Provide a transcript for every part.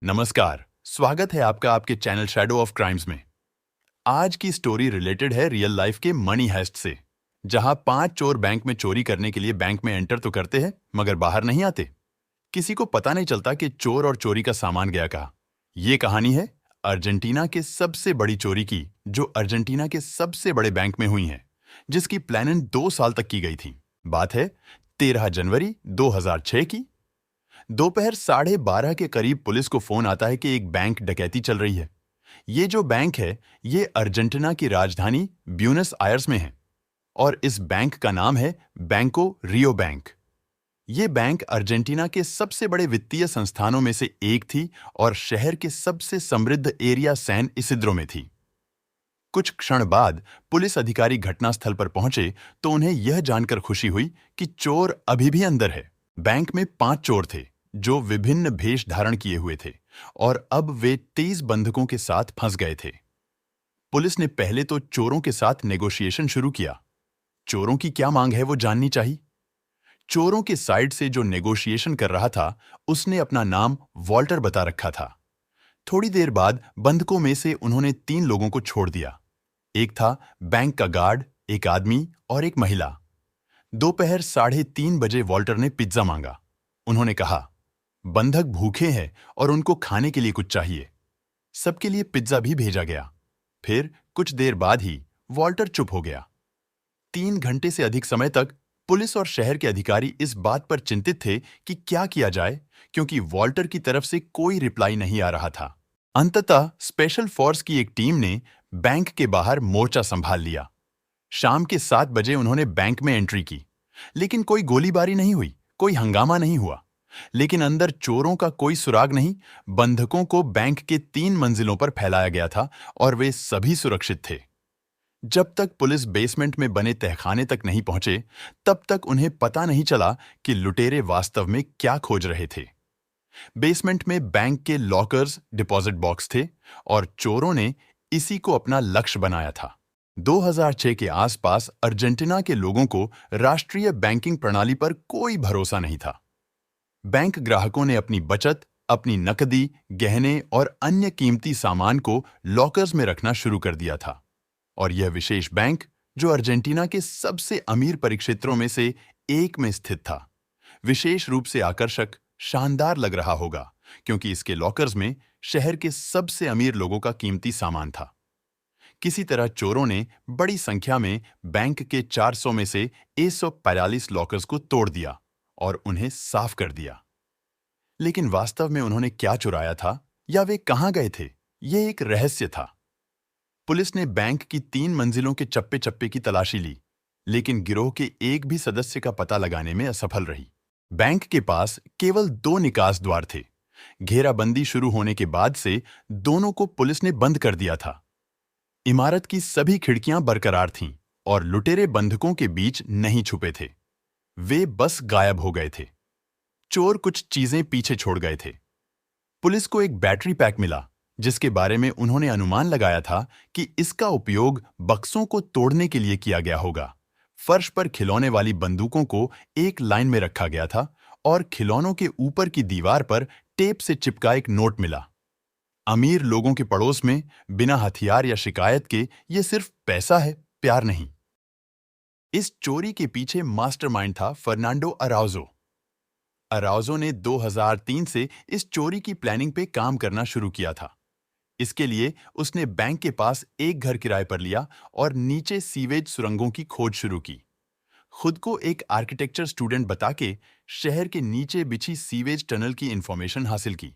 नमस्कार, स्वागत है आपका आपके चैनल शैडो ऑफ क्राइम्स में। आज की स्टोरी रिलेटेड है रियल लाइफ के मनी हेस्ट से, जहां 5 चोर बैंक में चोरी करने के लिए बैंक में एंटर तो करते हैं मगर बाहर नहीं आते। किसी को पता नहीं चलता कि चोर और चोरी का सामान गया कहाँ। ये कहानी है अर्जेंटीना के सबसे बड़ी चोरी की, जो अर्जेंटीना के सबसे बड़े बैंक में हुई है, जिसकी प्लानिंग 2 साल तक की गई थी। बात है 13 जनवरी 2006 की। दोपहर 12:30 के करीब पुलिस को फोन आता है कि एक बैंक डकैती चल रही है। ये जो बैंक है, ये अर्जेंटीना की राजधानी ब्यूनस आयर्स में है और इस बैंक का नाम है बैंको रियो बैंक। ये बैंक अर्जेंटीना के सबसे बड़े वित्तीय संस्थानों में से एक थी और शहर के सबसे समृद्ध एरिया सैन इसिद्रो में थी। कुछ क्षण बाद पुलिस अधिकारी घटनास्थल पर पहुंचे तो उन्हें यह जानकर खुशी हुई कि चोर अभी भी अंदर है। बैंक में 5 चोर थे जो विभिन्न भेष धारण किए हुए थे और अब वे 23 बंधकों के साथ फंस गए थे। पुलिस ने पहले तो चोरों के साथ नेगोशिएशन शुरू किया। चोरों की क्या मांग है वो जाननी चाहिए। चोरों के साइड से जो नेगोशिएशन कर रहा था, उसने अपना नाम वॉल्टर बता रखा था। थोड़ी देर बाद बंधकों में से उन्होंने 3 लोगों को छोड़ दिया। एक था बैंक का गार्ड, एक आदमी और एक महिला। दोपहर 3:30 बजे वॉल्टर ने पिज्जा मांगा। उन्होंने कहा, बंधक भूखे हैं और उनको खाने के लिए कुछ चाहिए। सबके लिए पिज्जा भी भेजा गया। फिर कुछ देर बाद ही वॉल्टर चुप हो गया। 3 घंटे से अधिक समय तक पुलिस और शहर के अधिकारी इस बात पर चिंतित थे कि क्या किया जाए, क्योंकि वॉल्टर की तरफ से कोई रिप्लाई नहीं आ रहा था। अंततः स्पेशल फोर्स की एक टीम ने बैंक के बाहर मोर्चा संभाल लिया। शाम के 7 बजे उन्होंने बैंक में एंट्री की, लेकिन कोई गोलीबारी नहीं हुई, कोई हंगामा नहीं हुआ। लेकिन अंदर चोरों का कोई सुराग नहीं। बंधकों को बैंक के 3 मंजिलों पर फैलाया गया था और वे सभी सुरक्षित थे। जब तक पुलिस बेसमेंट में बने तहखाने तक नहीं पहुंचे, तब तक उन्हें पता नहीं चला कि लुटेरे वास्तव में क्या खोज रहे थे। बेसमेंट में बैंक के लॉकर्स, डिपॉजिट बॉक्स थे और चोरों ने इसी को अपना लक्ष्य बनाया था। 2006 के आसपास अर्जेंटीना के लोगों को राष्ट्रीय बैंकिंग प्रणाली पर कोई भरोसा नहीं था। बैंक ग्राहकों ने अपनी बचत, अपनी नकदी, गहने और अन्य कीमती सामान को लॉकर्स में रखना शुरू कर दिया था। और यह विशेष बैंक, जो अर्जेंटीना के सबसे अमीर परिक्षेत्रों में से एक में स्थित था, विशेष रूप से आकर्षक, शानदार लग रहा होगा, क्योंकि इसके लॉकर्स में शहर के सबसे अमीर लोगों का कीमती सामान था। किसी तरह चोरों ने बड़ी संख्या में बैंक के 400 में से 145 लॉकर्स को तोड़ दिया और उन्हें साफ कर दिया। लेकिन वास्तव में उन्होंने क्या चुराया था या वे कहां गए थे, यह एक रहस्य था। पुलिस ने बैंक की 3 मंजिलों के चप्पे चप्पे की तलाशी ली, लेकिन गिरोह के एक भी सदस्य का पता लगाने में असफल रही। बैंक के पास केवल 2 निकास द्वार थे। घेराबंदी शुरू होने के बाद से दोनों को पुलिस ने बंद कर दिया था। इमारत की सभी खिड़कियां बरकरार थीं और लुटेरे बंधकों के बीच नहीं छुपे थे। वे बस गायब हो गए थे। चोर कुछ चीजें पीछे छोड़ गए थे। पुलिस को एक बैटरी पैक मिला, जिसके बारे में उन्होंने अनुमान लगाया था कि इसका उपयोग बक्सों को तोड़ने के लिए किया गया होगा। फर्श पर खिलौने वाली बंदूकों को एक लाइन में रखा गया था और खिलौनों के ऊपर की दीवार पर टेप से चिपका एक नोट मिला। अमीर लोगों के पड़ोस में बिना हथियार या शिकायत के ये सिर्फ पैसा है, प्यार नहीं। इस चोरी के पीछे मास्टरमाइंड था फर्नांडो अराउजो। अराउजो ने 2003 से इस चोरी की प्लानिंग पे काम करना शुरू किया था। इसके लिए उसने बैंक के पास एक घर किराए पर लिया और नीचे सीवेज सुरंगों की खोज शुरू की। खुद को एक आर्किटेक्चर स्टूडेंट बता के शहर के नीचे बिछी सीवेज टनल की इंफॉर्मेशन हासिल की।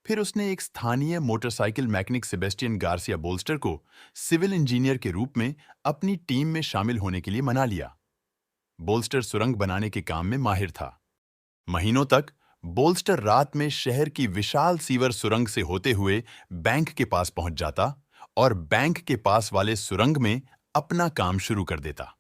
फिर उसने एक स्थानीय motorcycle mechanic Sebastian Garcia bolster को सिविल इंजीनियर के रूप में अपनी टीम में शामिल होने के लिए मना लिया। बोल्स्टर सुरंग बनाने के काम में माहिर था। महीनों तक बोल्स्टर रात में शहर की विशाल सीवर सुरंग से होते हुए बैंक के पास पहुंच जाता और बैंक के पास वाले सुरंग में अपना काम शुरू कर देता।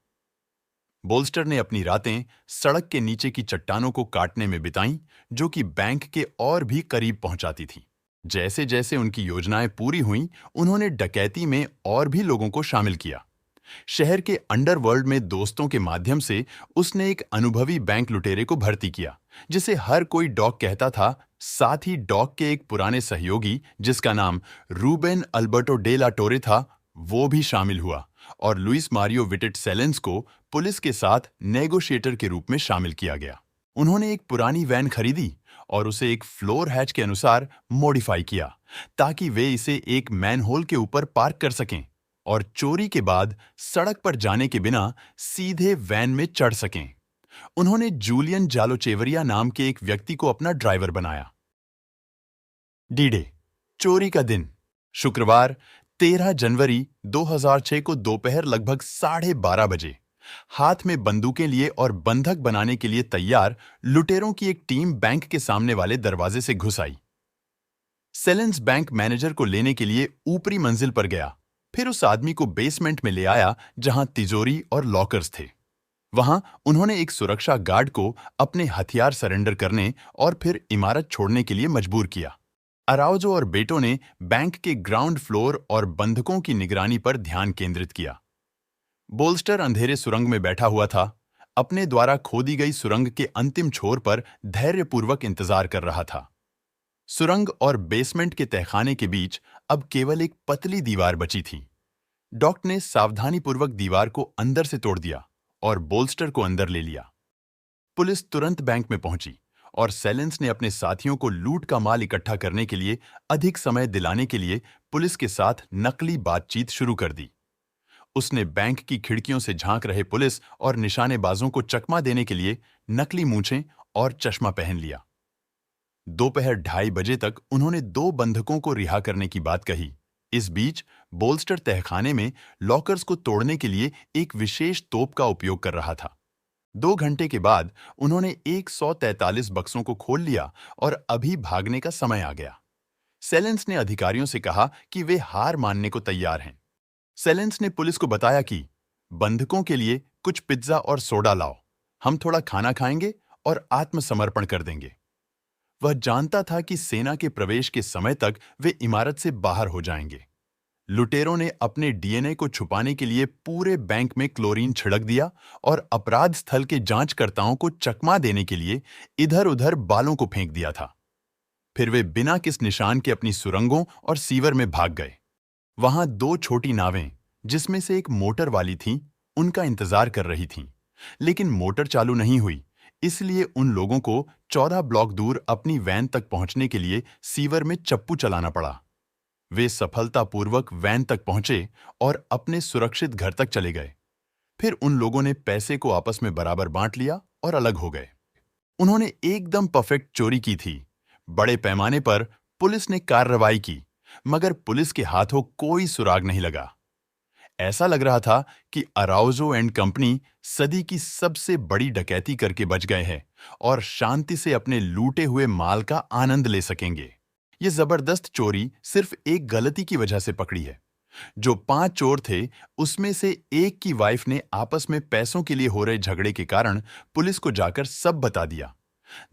बोल्स्टर ने अपनी रातें सड़क के नीचे की चट्टानों को काटने में बिताईं, जो कि बैंक के और भी करीब पहुंचाती थी। जैसे जैसे उनकी योजनाएं पूरी हुईं, उन्होंने डकैती में और भी लोगों को शामिल किया। शहर के अंडरवर्ल्ड में दोस्तों के माध्यम से उसने एक अनुभवी बैंक लुटेरे को भर्ती किया, जिसे हर कोई डॉग कहता था, साथ ही डॉग के एक पुराने सहयोगी जिसका नाम रूबेन अल्बर्टो डे ला टोरे था, वो भी शामिल हुआ और लुइस मारियो विटेट सेलेंस को पुलिस के साथ नेगोशिएटर के रूप में शामिल किया गया। उन्होंने एक पुरानी वैन खरीदी और उसे एक फ्लोर हैच के अनुसार मॉडिफाई किया ताकि वे इसे एक मैनहोल के ऊपर पार्क कर सकें और चोरी के बाद सड़क पर जाने के बिना सीधे वैन में चढ़ सकें। उन्होंने जूलियन जालोचेवरिया नाम के एक व्यक्ति को अपना ड्राइवर बनाया। डी-डे, चोरी का दिन, शुक्रवार 13 जनवरी 2006 को दोपहर लगभग 12:30 बजे हाथ में बंदूकें लिए और बंधक बनाने के लिए तैयार लुटेरों की एक टीम बैंक के सामने वाले दरवाजे से घुस आई। सेलेंस बैंक मैनेजर को लेने के लिए ऊपरी मंजिल पर गया, फिर उस आदमी को बेसमेंट में ले आया जहां तिजोरी और लॉकर्स थे। वहां उन्होंने एक सुरक्षा गार्ड को अपने हथियार सरेंडर करने और फिर इमारत छोड़ने के लिए मजबूर किया। अराउजो और बेटो ने बैंक के ग्राउंड फ्लोर और बंधकों की निगरानी पर ध्यान केंद्रित किया। बोल्स्टर अंधेरे सुरंग में बैठा हुआ था, अपने द्वारा खोदी गई सुरंग के अंतिम छोर पर धैर्यपूर्वक इंतजार कर रहा था। सुरंग और बेसमेंट के तहखाने के बीच अब केवल एक पतली दीवार बची थी। डॉक ने सावधानीपूर्वक दीवार को अंदर से तोड़ दिया और बोल्स्टर को अंदर ले लिया। पुलिस तुरंत बैंक में पहुंची और सेलेंस ने अपने साथियों को लूट का माल इकट्ठा करने के लिए अधिक समय दिलाने के लिए पुलिस के साथ नकली बातचीत शुरू कर दी। उसने बैंक की खिड़कियों से झांक रहे पुलिस और निशानेबाजों को चकमा देने के लिए नकली मूंछें और चश्मा पहन लिया। दोपहर 2:30 बजे तक उन्होंने 2 बंधकों को रिहा करने की बात कही। इस बीच बोल्स्टर तहखाने में लॉकर्स को तोड़ने के लिए एक विशेष तोप का उपयोग कर रहा था। 2 घंटे के बाद उन्होंने 143 बक्सों को खोल लिया और अभी भागने का समय आ गया। सेलेंस ने अधिकारियों से कहा कि वे हार मानने को तैयार हैं। सेलेंस ने पुलिस को बताया कि बंधकों के लिए कुछ पिज्जा और सोडा लाओ, हम थोड़ा खाना खाएंगे और आत्मसमर्पण कर देंगे। वह जानता था कि सेना के प्रवेश के समय तक वे इमारत से बाहर हो जाएंगे। लुटेरों ने अपने डीएनए को छुपाने के लिए पूरे बैंक में क्लोरीन छिड़क दिया और अपराध स्थल के जांचकर्ताओं को चकमा देने के लिए इधर-उधर बालों को फेंक दिया था। फिर वे बिना किस निशान के अपनी सुरंगों और सीवर में भाग गए। वहां 2 छोटी नावें, जिसमें से एक मोटर वाली थीं, उनका इंतजार कर रही थीं, लेकिन मोटर चालू नहीं हुई, इसलिए उन लोगों को 14 ब्लॉक दूर अपनी वैन तक पहुंचने के लिए सीवर में चप्पू चलाना पड़ा। वे सफलतापूर्वक वैन तक पहुंचे और अपने सुरक्षित घर तक चले गए। फिर उन लोगों ने पैसे को आपस में बराबर बांट लिया और अलग हो गए। उन्होंने एकदम परफेक्ट चोरी की थी। बड़े पैमाने पर पुलिस ने कार्रवाई की, मगर पुलिस के हाथों कोई सुराग नहीं लगा। ऐसा लग रहा था कि अराउजो एंड कंपनी सदी की सबसे बड़ी डकैती करके बच गए हैं और शांति से अपने लूटे हुए माल का आनंद ले सकेंगे। ये जबरदस्त चोरी सिर्फ एक गलती की वजह से पकड़ी है। जो 5 चोर थे, उसमें से एक की वाइफ ने आपस में पैसों के लिए हो रहे झगड़े के कारण पुलिस को जाकर सब बता दिया।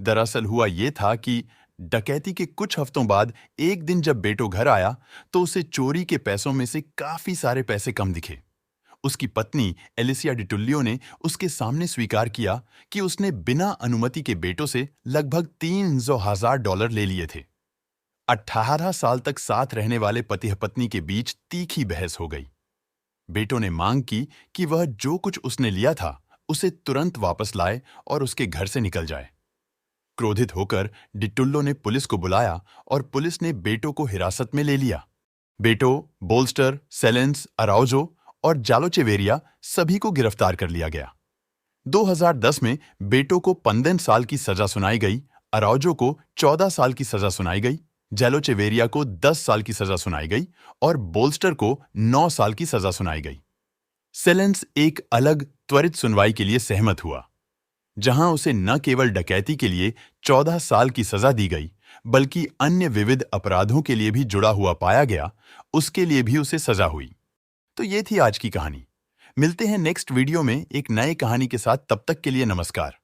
दरअसल हुआ ये था कि डकैती के कुछ हफ्तों बाद एक दिन जब बेटो घर आया तो उसे चोरी के पैसों में से काफी सारे पैसे कम दिखे। उसकी पत्नी एलिसिया डिटुल्लियो ने उसके सामने स्वीकार किया कि उसने बिना अनुमति के बेटो से लगभग $300,000 ले लिए थे। 18 साल तक साथ रहने वाले पति पत्नी के बीच तीखी बहस हो गई। बेटो ने मांग की कि वह जो कुछ उसने लिया था उसे तुरंत वापस लाए और उसके घर से निकल जाए। क्रोधित होकर डिटुल्लो ने पुलिस को बुलाया और पुलिस ने बेटो को हिरासत में ले लिया। बेटो, बोल्स्टर, सेलेंस, अराउजो और जालोचेवेरिया सभी को गिरफ्तार कर लिया गया। 2010 में बेटो को 15 साल की सजा सुनाई गई, अराउजो को 14 साल की सजा सुनाई गई, जालोचेवेरिया को 10 साल की सजा सुनाई गई और बोल्स्टर को 9 साल की सजा सुनाई गई। सेलेंस एक अलग त्वरित सुनवाई के लिए सहमत हुआ, जहां उसे न केवल डकैती के लिए 14 साल की सजा दी गई, बल्कि अन्य विविध अपराधों के लिए भी जुड़ा हुआ पाया गया, उसके लिए भी उसे सजा हुई। तो ये थी आज की कहानी। मिलते हैं नेक्स्ट वीडियो में एक नए कहानी के साथ। तब तक के लिए नमस्कार।